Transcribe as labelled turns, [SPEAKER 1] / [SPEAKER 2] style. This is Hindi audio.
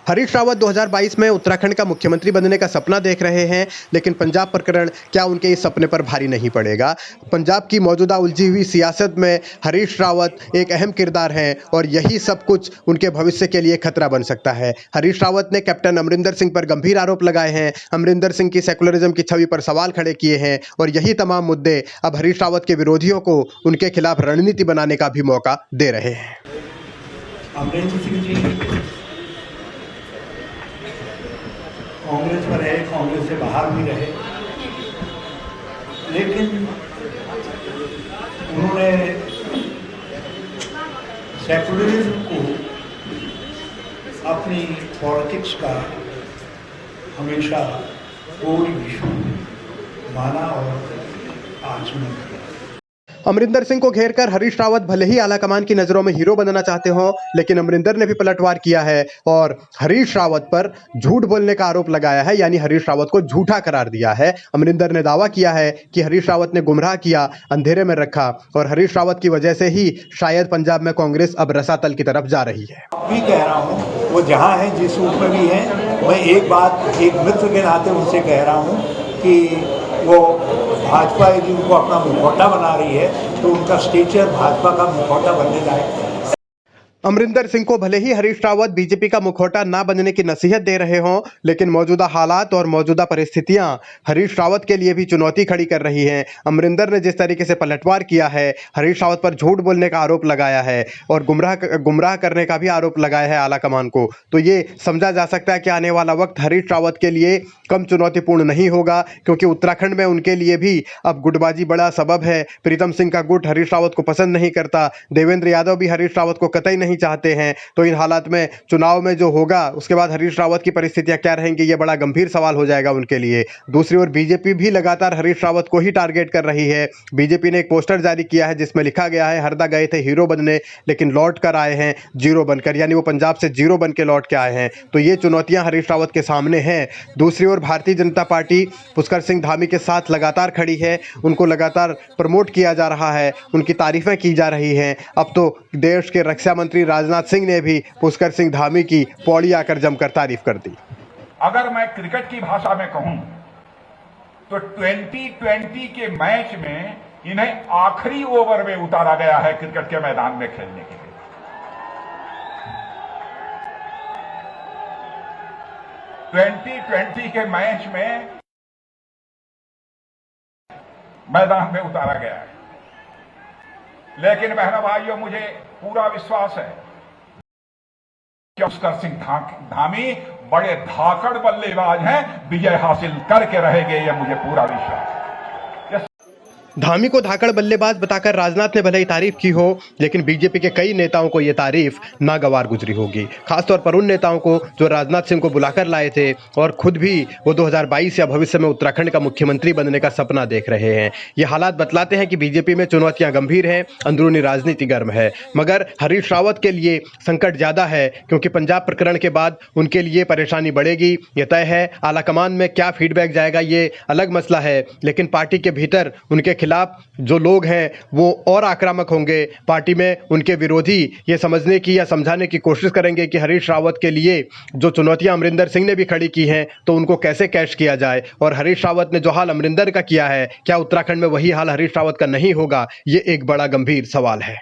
[SPEAKER 1] हरीश रावत 2022 में उत्तराखंड का मुख्यमंत्री बनने का सपना देख रहे हैं, लेकिन पंजाब प्रकरण क्या उनके इस सपने पर भारी नहीं पड़ेगा। पंजाब की मौजूदा उलझी हुई सियासत में हरीश रावत एक अहम किरदार हैं और यही सब कुछ उनके भविष्य के लिए खतरा बन सकता है। हरीश रावत ने कैप्टन अमरिंदर सिंह पर गंभीर आरोप लगाए हैं, अमरिंदर सिंह की सेकुलरिज्म की छवि पर सवाल खड़े किए हैं और यही तमाम मुद्दे अब हरीश रावत के विरोधियों को उनके खिलाफ रणनीति बनाने का भी मौका दे रहे हैं।
[SPEAKER 2] अमरिंदर सिंह जी कांग्रेस में रहे, कांग्रेस से बाहर भी रहे, लेकिन उन्होंने सेकुलरिज्म को अपनी पॉलिटिक्स का हमेशा कोर इशू माना और आचमन किया।
[SPEAKER 1] अमरिंदर सिंह को घेरकर हरीश रावत भले ही आलाकमान की नजरों में हीरो बनना चाहते हों, लेकिन अमरिंदर ने भी पलटवार किया है और हरीश रावत पर झूठ बोलने का आरोप लगाया है, यानी हरीश रावत को झूठा करार दिया है। अमरिंदर ने दावा किया है कि हरीश रावत ने गुमराह किया, अंधेरे में रखा और हरीश रावत की वजह से ही शायद पंजाब में कांग्रेस अब रसातल की तरफ जा रही है।
[SPEAKER 2] भी कह रहा हूँ, वो जहाँ है, जिस रूप में भी है, मैं एक बात एक मित्र के नाते उनसे कह रहा हूँ कि वो भाजपा यदि उनको अपना मुखौटा बना रही है तो उनका स्टेचर भाजपा का मुखौटा बनने लायक है।
[SPEAKER 1] अमरिंदर सिंह को भले ही हरीश रावत बीजेपी का मुखौटा ना बनने की नसीहत दे रहे हों, लेकिन मौजूदा हालात और मौजूदा परिस्थितियां हरीश रावत के लिए भी चुनौती खड़ी कर रही हैं। अमरिंदर ने जिस तरीके से पलटवार किया है, हरीश रावत पर झूठ बोलने का आरोप लगाया है और गुमराह करने का भी आरोप लगाया है आलाकमान को, तो ये समझा जा सकता है कि आने वाला वक्त हरीश रावत के लिए कम चुनौतीपूर्ण नहीं होगा, क्योंकि उत्तराखंड में उनके लिए भी अब गुटबाजी बड़ा सबब है। प्रीतम सिंह का गुट हरीश रावत को पसंद नहीं करता, देवेंद्र यादव भी हरीश रावत को कतई नहीं चाहते हैं। तो इन हालात में चुनाव में जो होगा उसके बाद हरीश रावत की परिस्थितियां क्या रहेंगी, ये बड़ा गंभीर सवाल हो जाएगा उनके लिए। दूसरी ओर बीजेपी भी लगातार हरीश रावत को ही टारगेट कर रही है। बीजेपी ने एक पोस्टर जारी किया है जिसमें लिखा गया है, हरदा गए थे हीरो बनने लेकिन लौट कर आए हैं जीरो बनकर, यानी वो पंजाब से जीरो बन के लौट के आए हैं। तो ये चुनौतियां हरीश रावत के सामने हैं। दूसरी ओर भारतीय जनता पार्टी पुष्कर सिंह धामी के साथ लगातार खड़ी है, उनको लगातार प्रमोट किया जा रहा है, उनकी तारीफें की जा रही हैं। अब तो देश के रक्षा मंत्री राजनाथ सिंह ने भी पुष्कर सिंह धामी की पौड़ी आकर जमकर तारीफ कर दी।
[SPEAKER 3] अगर मैं क्रिकेट की भाषा में कहूं तो 2020 के मैच में इन्हें आखिरी ओवर में उतारा गया है क्रिकेट के मैदान में खेलने के लिए। ट्वेंटी के मैच में मैदान में उतारा गया है, लेकिन बहनों भाइयों, मुझे पूरा विश्वास है कि पुष्कर सिंह धामी बड़े धाकड़ बल्लेबाज हैं, विजय हासिल करके रहेंगे, यह मुझे पूरा विश्वास है।
[SPEAKER 1] धामी को धाकड़ बल्लेबाज बताकर राजनाथ ने भले ही तारीफ की हो, लेकिन बीजेपी के कई नेताओं को यह तारीफ नागवार गुजरी होगी, खासतौर पर उन नेताओं को जो राजनाथ सिंह को बुलाकर लाए थे और खुद भी वो 2022 या भविष्य में उत्तराखंड का मुख्यमंत्री बनने का सपना देख रहे हैं। ये हालात बतलाते हैं कि बीजेपी में चुनौतियां गंभीर हैं, अंदरूनी राजनीति गर्म है। मगर हरीश रावत के लिए संकट ज्यादा है, क्योंकि पंजाब प्रकरण के बाद उनके लिए परेशानी बढ़ेगी, यह तय है। आलाकमान में क्या फीडबैक जाएगा ये अलग मसला है, लेकिन पार्टी के भीतर उनके खिलाफ जो लोग हैं वो और आक्रामक होंगे। पार्टी में उनके विरोधी ये समझने की या समझाने की कोशिश करेंगे कि हरीश रावत के लिए जो चुनौतियां अमरिंदर सिंह ने भी खड़ी की हैं तो उनको कैसे कैश किया जाए। और हरीश रावत ने जो हाल अमरिंदर का किया है, क्या उत्तराखंड में वही हाल हरीश रावत का नहीं होगा, ये एक बड़ा गंभीर सवाल है।